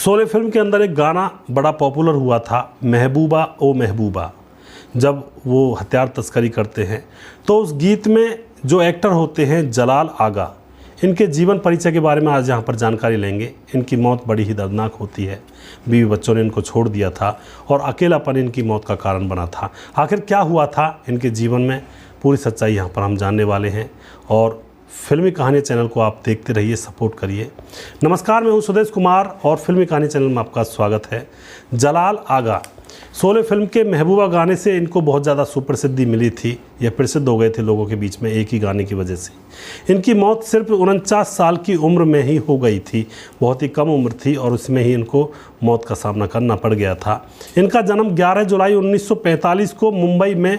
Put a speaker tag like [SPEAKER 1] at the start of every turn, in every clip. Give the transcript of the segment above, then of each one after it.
[SPEAKER 1] Sholay film के अंदर एक गाना बड़ा पॉपुलर हुआ था, महबूबा ओ महबूबा। जब वो हथियार तस्करी करते हैं तो उस गीत में जो एक्टर होते हैं जलाल आगा, इनके जीवन परिचय के बारे में आज यहाँ पर जानकारी लेंगे। इनकी मौत बड़ी ही दर्दनाक होती है। बीवी बच्चों ने इनको छोड़ दिया था और अकेलापन इनकी मौत का कारण बना था। आखिर क्या हुआ था इनके जीवन में, पूरी सच्चाई यहाँ पर हम जानने वाले हैं। और फिल्मी कहानी चैनल को आप देखते रहिए, सपोर्ट करिए। नमस्कार, मैं हूँ सुदेश कुमार और फिल्मी कहानी चैनल में आपका स्वागत है। जलाल आगा शोले फिल्म के महबूबा गाने से इनको बहुत ज़्यादा सुप्रसिद्धि मिली थी। यह प्रसिद्ध हो गए थे लोगों के बीच में एक ही गाने की वजह से। इनकी मौत सिर्फ 49 साल की उम्र में ही हो गई थी। बहुत ही कम उम्र थी और उसमें ही इनको मौत का सामना करना पड़ गया था। इनका जन्म 11 जुलाई 1945 को मुंबई में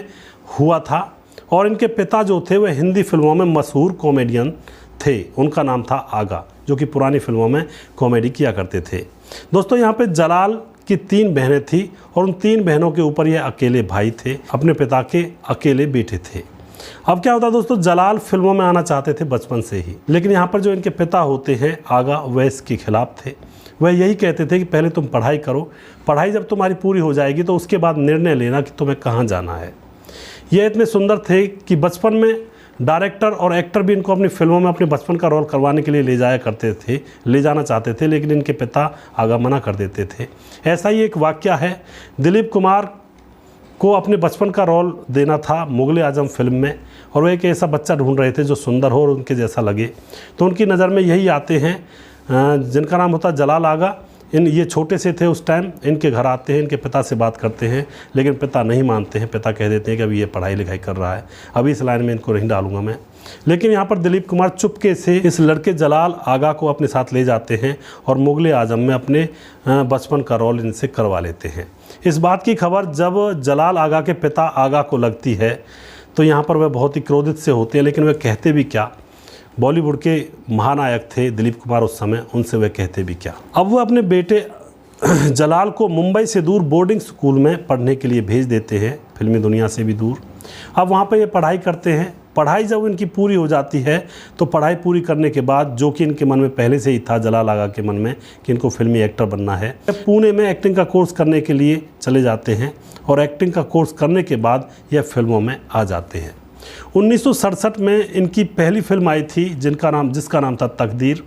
[SPEAKER 1] हुआ था और इनके पिता जो थे वह हिंदी फिल्मों में मशहूर कॉमेडियन थे। उनका नाम था आगा, जो कि पुरानी फिल्मों में कॉमेडी किया करते थे। दोस्तों, यहाँ पे जलाल की 3 बहनें थी और उन 3 बहनों के ऊपर ये अकेले भाई थे, अपने पिता के अकेले बेटे थे। अब क्या होता दोस्तों, जलाल फिल्मों में आना चाहते थे बचपन से ही, लेकिन यहाँ पर जो इनके पिता होते हैं आगा, वह इसके खिलाफ थे। वह यही कहते थे कि पहले तुम पढ़ाई करो, पढ़ाई जब तुम्हारी पूरी हो जाएगी तो उसके बाद निर्णय लेना कि तुम्हें कहाँ जाना है। ये इतने सुंदर थे कि बचपन में डायरेक्टर और एक्टर भी इनको अपनी फिल्मों में अपने बचपन का रोल करवाने के लिए ले जाना चाहते थे, लेकिन इनके पिता आगा मना कर देते थे। ऐसा ही एक वाकया है, दिलीप कुमार को अपने बचपन का रोल देना था मुगले आजम फिल्म में, और वो एक ऐसा बच्चा ढूंढ रहे थे जो सुंदर हो और उनके जैसा लगे। तो उनकी नज़र में यही आते हैं जिनका नाम होता जलाल आगा। ये छोटे से थे उस टाइम। इनके घर आते हैं, इनके पिता से बात करते हैं, लेकिन पिता नहीं मानते हैं। पिता कह देते हैं कि अभी ये पढ़ाई लिखाई कर रहा है, अभी इस लाइन में इनको नहीं डालूंगा मैं। लेकिन यहाँ पर दिलीप कुमार चुपके से इस लड़के जलाल आगा को अपने साथ ले जाते हैं और मुगले आजम में अपने बचपन का रोल इनसे करवा लेते हैं। इस बात की खबर जब जलाल आगा के पिता आगा को लगती है तो यहाँ पर वह बहुत ही क्रोधित से होते हैं, लेकिन वह कहते भी क्या। बॉलीवुड के महानायक थे दिलीप कुमार उस समय, उनसे वह कहते भी क्या। अब वो अपने बेटे जलाल को मुंबई से दूर बोर्डिंग स्कूल में पढ़ने के लिए भेज देते हैं, फिल्मी दुनिया से भी दूर। अब वहाँ पे ये पढ़ाई करते हैं। पढ़ाई जब इनकी पूरी हो जाती है तो पढ़ाई पूरी करने के बाद, जो कि इनके मन में पहले से ही था, जलाल आगा के मन में, कि इनको फिल्मी एक्टर बनना है, पुणे में एक्टिंग का कोर्स करने के लिए चले जाते हैं और एक्टिंग का कोर्स करने के बाद यह फिल्मों में आ जाते हैं। 1967 में इनकी पहली फिल्म आई थी जिसका नाम था तकदीर।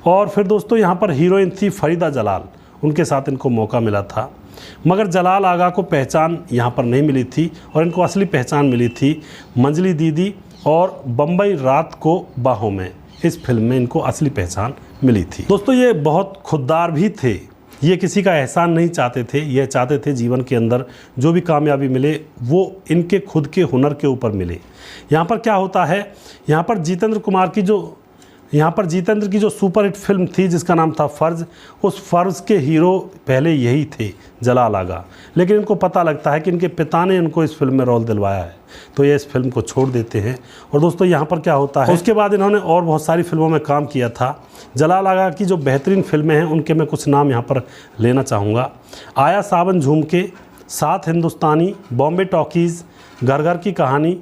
[SPEAKER 1] और फिर दोस्तों यहाँ पर हीरोइन थी फरीदा जलाल, उनके साथ इनको मौका मिला था। मगर जलाल आगा को पहचान यहाँ पर नहीं मिली थी और इनको असली पहचान मिली थी मंजली दीदी और बम्बई रात को बाहों में। इस फिल्म में इनको असली पहचान मिली थी। दोस्तों, ये बहुत खुददार भी थे। ये किसी का एहसान नहीं चाहते थे। यह चाहते थे जीवन के अंदर जो भी कामयाबी मिले वो इनके खुद के हुनर के ऊपर मिले। यहाँ पर क्या होता है, यहाँ पर जितेंद्र की जो सुपरहिट फिल्म थी जिसका नाम था फर्ज, उस फर्ज के हीरो पहले यही थे, जलाल आगा। लेकिन इनको पता लगता है कि इनके पिता ने इनको इस फिल्म में रोल दिलवाया है, तो ये इस फिल्म को छोड़ देते हैं। और दोस्तों, यहाँ पर क्या होता है, उसके बाद इन्होंने और बहुत सारी फिल्मों में काम किया था। जलाल आगा की जो बेहतरीन फिल्में हैं उनके मैं कुछ नाम यहाँ पर लेना चाहूँगा। आया सावन झूम के, सात हिंदुस्तानी, बॉम्बे टॉकीज़, घर घर की कहानी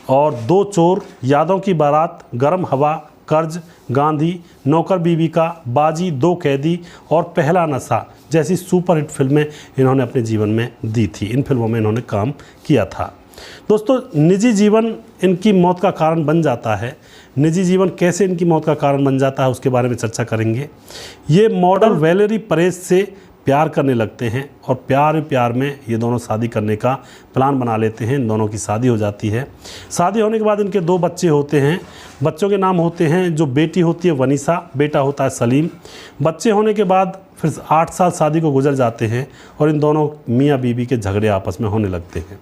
[SPEAKER 1] और दो चोर, यादों की बारात, गर्म हवा, कर्ज, गांधी, नौकर बीवी का, बाजी, दो कैदी और पहला नशा जैसी सुपरहिट फिल्में इन्होंने अपने जीवन में दी थी। इन फिल्मों में इन्होंने काम किया था। दोस्तों, निजी जीवन इनकी मौत का कारण बन जाता है। निजी जीवन कैसे इनकी मौत का कारण बन जाता है उसके बारे में चर्चा करेंगे। ये मॉडल वैलेरी परेस से प्यार करने लगते हैं और प्यार में ये दोनों शादी करने का प्लान बना लेते हैं। इन दोनों की शादी हो जाती है। शादी होने के बाद इनके 2 बच्चे होते हैं। बच्चों के नाम होते हैं, जो बेटी होती है वनीसा, बेटा होता है सलीम। बच्चे होने के बाद फिर 8 साल शादी को गुजर जाते हैं और इन दोनों मियाँ बीवी के झगड़े आपस में होने लगते हैं।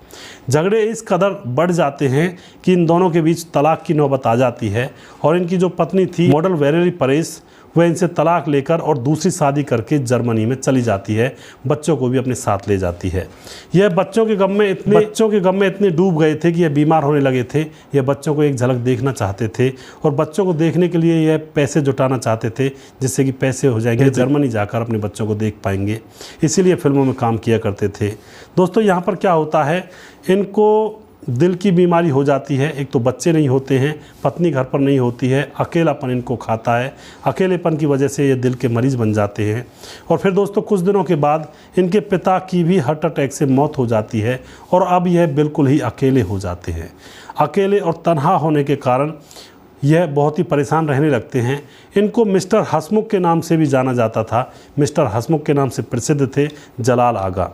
[SPEAKER 1] झगड़े इस कदर बढ़ जाते हैं कि इन दोनों के बीच तलाक की नौबत आ जाती है और इनकी जो पत्नी थी मॉडल वैलेरी परेस, वह इनसे तलाक लेकर और दूसरी शादी करके जर्मनी में चली जाती है। बच्चों को भी अपने साथ ले जाती है। यह बच्चों के गम में इतने डूब गए थे कि यह बीमार होने लगे थे। यह बच्चों को एक झलक देखना चाहते थे और बच्चों को देखने के लिए यह पैसे जुटाना चाहते थे, जिससे कि पैसे हो जाएंगे, जर्मनी जाकर अपने बच्चों को देख पाएंगे। इसीलिए फिल्मों में काम किया करते थे। दोस्तों, यहाँ पर क्या होता है, इनको दिल की बीमारी हो जाती है, एक तो बच्चे नहीं होते हैं, पत्नी घर पर नहीं होती है, अकेलापन इनको खाता है, अकेलेपन की वजह से ये दिल के मरीज़ बन जाते हैं। और फिर दोस्तों कुछ दिनों के बाद इनके पिता की भी हार्ट अटैक से मौत हो जाती है और अब यह बिल्कुल ही अकेले हो जाते हैं। अकेले और तन्हा होने के कारण यह बहुत ही परेशान रहने लगते हैं। इनको मिस्टर हसमुख के नाम से भी जाना जाता था। मिस्टर हसमुख के नाम से प्रसिद्ध थे जलाल आगा।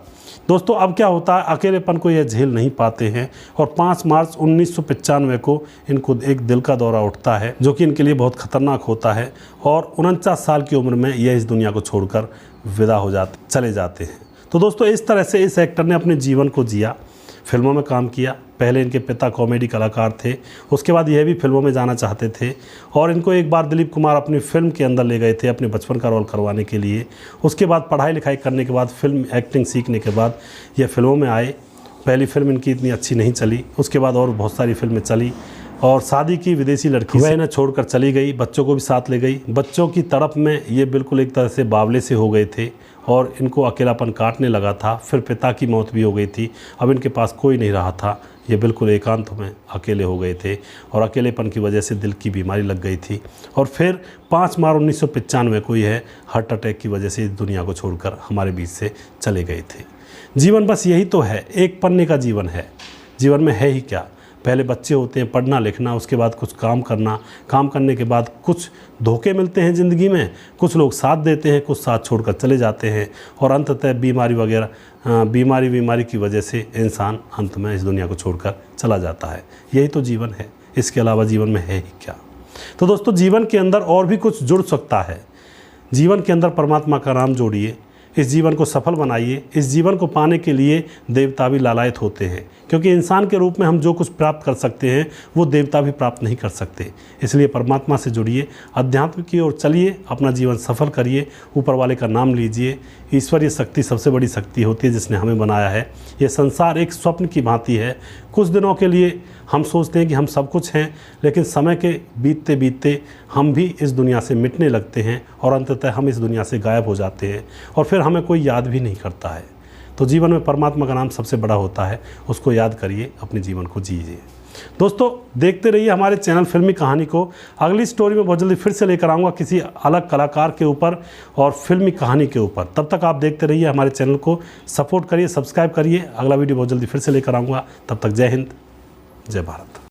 [SPEAKER 1] दोस्तों अब क्या होता है, अकेलेपन को यह झेल नहीं पाते हैं और 5 मार्च 1995 को इनको एक दिल का दौरा उठता है, जो कि इनके लिए बहुत ख़तरनाक होता है और 49 साल की उम्र में यह इस दुनिया को छोड़कर विदा हो चले जाते हैं। तो दोस्तों इस तरह से इस एक्टर ने अपने जीवन को जिया, फिल्मों में काम किया। पहले इनके पिता कॉमेडी कलाकार थे, उसके बाद यह भी फिल्मों में जाना चाहते थे और इनको एक बार दिलीप कुमार अपनी फिल्म के अंदर ले गए थे अपने बचपन का रोल करवाने के लिए। उसके बाद पढ़ाई लिखाई करने के बाद, फिल्म एक्टिंग सीखने के बाद यह फिल्मों में आए। पहली फिल्म इनकी इतनी अच्छी नहीं चली, उसके बाद और बहुत सारी फिल्में चली और शादी की विदेशी लड़की वह इन्हें छोड़कर चली गई, बच्चों को भी साथ ले गई। बच्चों की तड़प में ये बिल्कुल एक तरह से बावले से हो गए थे और इनको अकेलापन काटने लगा था। फिर पिता की मौत भी हो गई थी, अब इनके पास कोई नहीं रहा था, ये बिल्कुल एकांत में अकेले हो गए थे और अकेलेपन की वजह से दिल की बीमारी लग गई थी। और फिर 5 मार्च 1995 को यह हार्ट अटैक की वजह से इस दुनिया को छोड़कर हमारे बीच से चले गए थे। जीवन बस यही तो है, एक पन्ने का जीवन है। जीवन में है ही क्या, पहले बच्चे होते हैं, पढ़ना लिखना, उसके बाद कुछ काम करना, काम करने के बाद कुछ धोखे मिलते हैं ज़िंदगी में, कुछ लोग साथ देते हैं, कुछ साथ छोड़कर चले जाते हैं और अंततः बीमारी की वजह से इंसान अंत में इस दुनिया को छोड़कर चला जाता है। यही तो जीवन है, इसके अलावा जीवन में है ही क्या। तो दोस्तों जीवन के अंदर और भी कुछ जुड़ सकता है। जीवन के अंदर परमात्मा का नाम जोड़िए, इस जीवन को सफल बनाइए। इस जीवन को पाने के लिए देवता भी लालायित होते हैं, क्योंकि इंसान के रूप में हम जो कुछ प्राप्त कर सकते हैं वो देवता भी प्राप्त नहीं कर सकते। इसलिए परमात्मा से जुड़िए, अध्यात्म की ओर चलिए, अपना जीवन सफल करिए, ऊपर वाले का नाम लीजिए। ईश्वरीय शक्ति सबसे बड़ी शक्ति होती है जिसने हमें बनाया है। ये संसार एक स्वप्न की भांति है। कुछ दिनों के लिए हम सोचते हैं कि हम सब कुछ हैं, लेकिन समय के बीतते बीतते हम भी इस दुनिया से मिटने लगते हैं और अंततः हम इस दुनिया से गायब हो जाते हैं और फिर हमें कोई याद भी नहीं करता है। तो जीवन में परमात्मा का नाम सबसे बड़ा होता है, उसको याद करिए, अपने जीवन को जीजिए। दोस्तों देखते रहिए हमारे चैनल फिल्मी कहानी को। अगली स्टोरी में बहुत जल्दी फिर से लेकर आऊँगा किसी अलग कलाकार के ऊपर और फिल्मी कहानी के ऊपर। तब तक आप देखते रहिए, हमारे चैनल को सपोर्ट करिए, सब्सक्राइब करिए। अगला वीडियो बहुत जल्दी फिर से लेकर आऊँगा। तब तक जय हिंद, जय भारत।